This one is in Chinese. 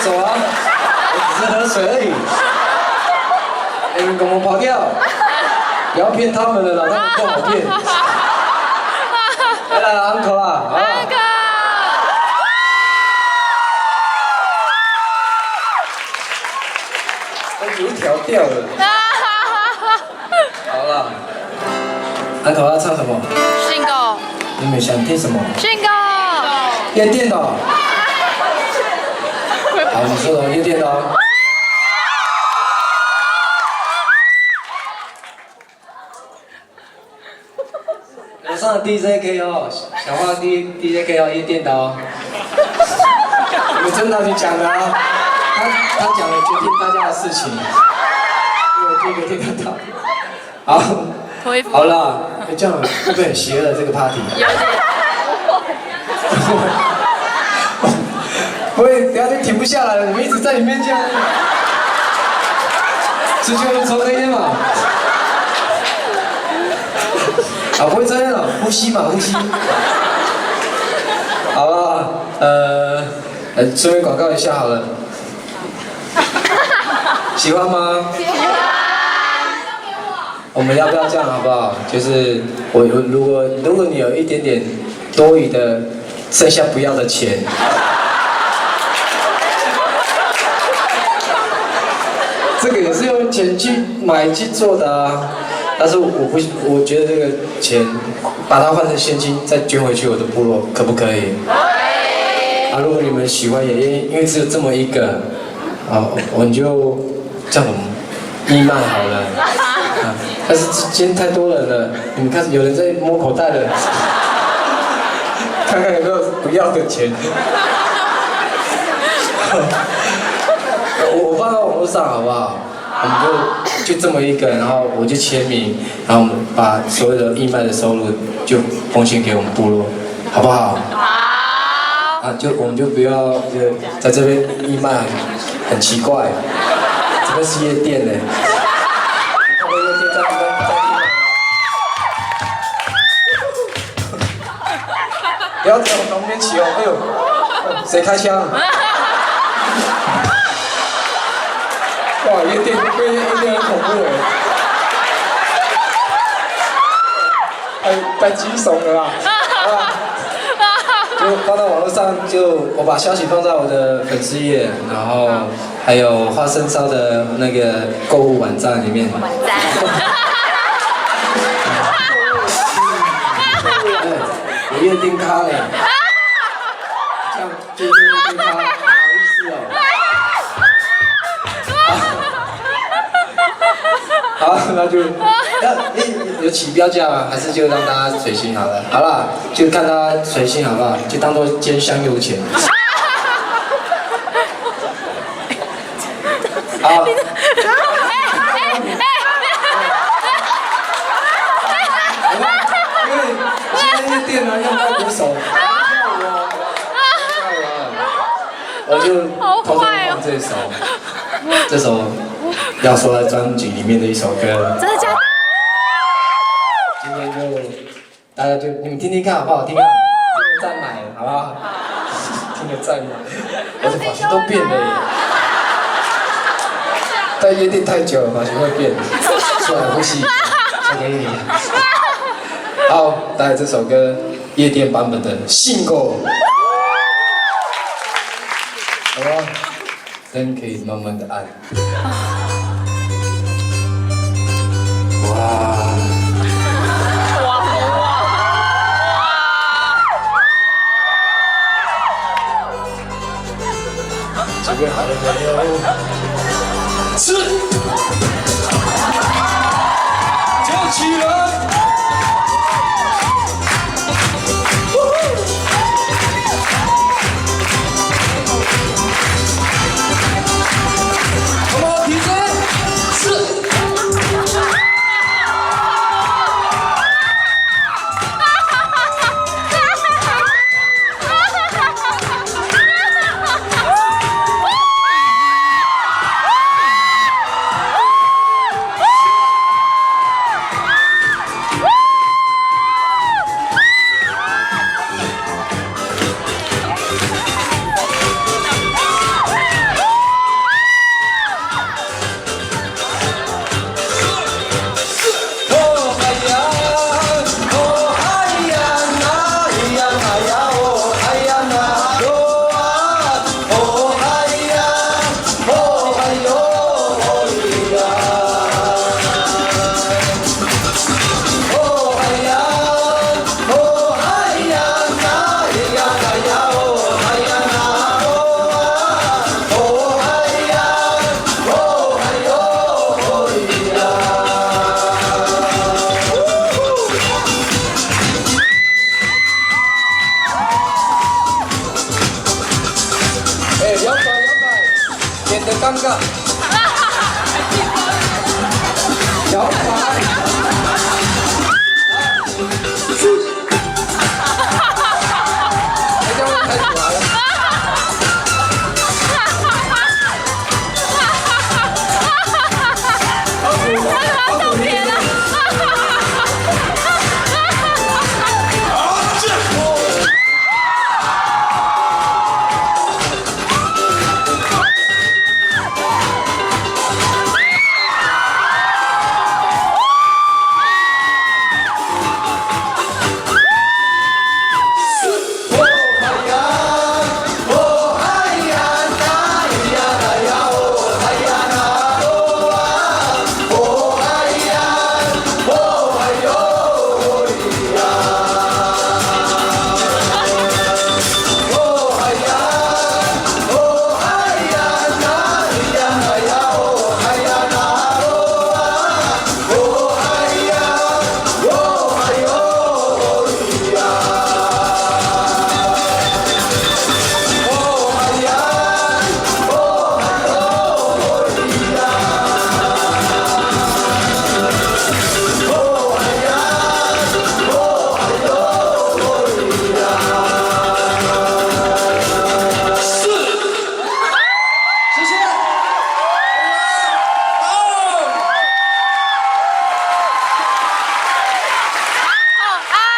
走啊，我只是喝水而已。你们跟我跑掉，不要骗他们了啦，他们不好骗。来啦 ，uncle 啦，好啦。有一条掉了。好了，uncle 要唱什么？信狗。你们想听什么？信狗。夜店的。好，你说的夜店的哦。楼上的 DJK 哦，小花 DJK 哦，夜店的哦。你们真的你讲的啊？他讲了决定大家的事情，因为我第一个听得到。好，好啦，这样会不会很邪恶这个 party？ 有点。不会，等下就停不下来了，你们一直在里面这样，出去抽根烟嘛。啊，不会这样了，呼吸嘛，呼吸。好了，顺便广告一下好了。喜欢吗？喜欢。我们要不要这样好不好？就是如果你有一点点多余的剩下不要的钱，这个也是用钱去买去做的啊。但是我觉得这个钱把它换成现金再捐回去我的部落，可不可以？啊，如果你们喜欢也愿意，因为只有这么一个，啊，我们就这样义卖好了。啊，但是今天太多人了，你们看有人在摸口袋了，看看有没有不要的钱。我放到网络上好不好？我们就这么一个，然后我就签名，然后我们把所有的义卖的收入就奉献给我们部落，好不好？好。啊，我们就不要在这边义卖很奇怪，这边是夜店呢。不要在我旁边起哦！哎呦，谁开枪？哇，夜店很恐怖哎！太惊悚了啦！就放到网络上，我把消息放在我的粉丝页，然后还有花生烧的那个购物网站里面。网站。我约定咖嘞，这样就是约定咖，不好意思哦。好，那就有起标价吗？还是就让大家随心好了？好了，就看大家随心好不好？就当做兼香油钱。好。店呢要当鼓手，我就偷偷放这首，这首要说在专辑里面的一首歌。真的假的？今天就大家你们听听看好不好听啊？听个再买好不好？听个再买，我的发型都变了耶！在夜店太久了，发型会变。出来呼吸，送给你。好，带来这首歌夜店版本的《信狗》，好吧，真可以慢慢的按。哇！这边还有没有？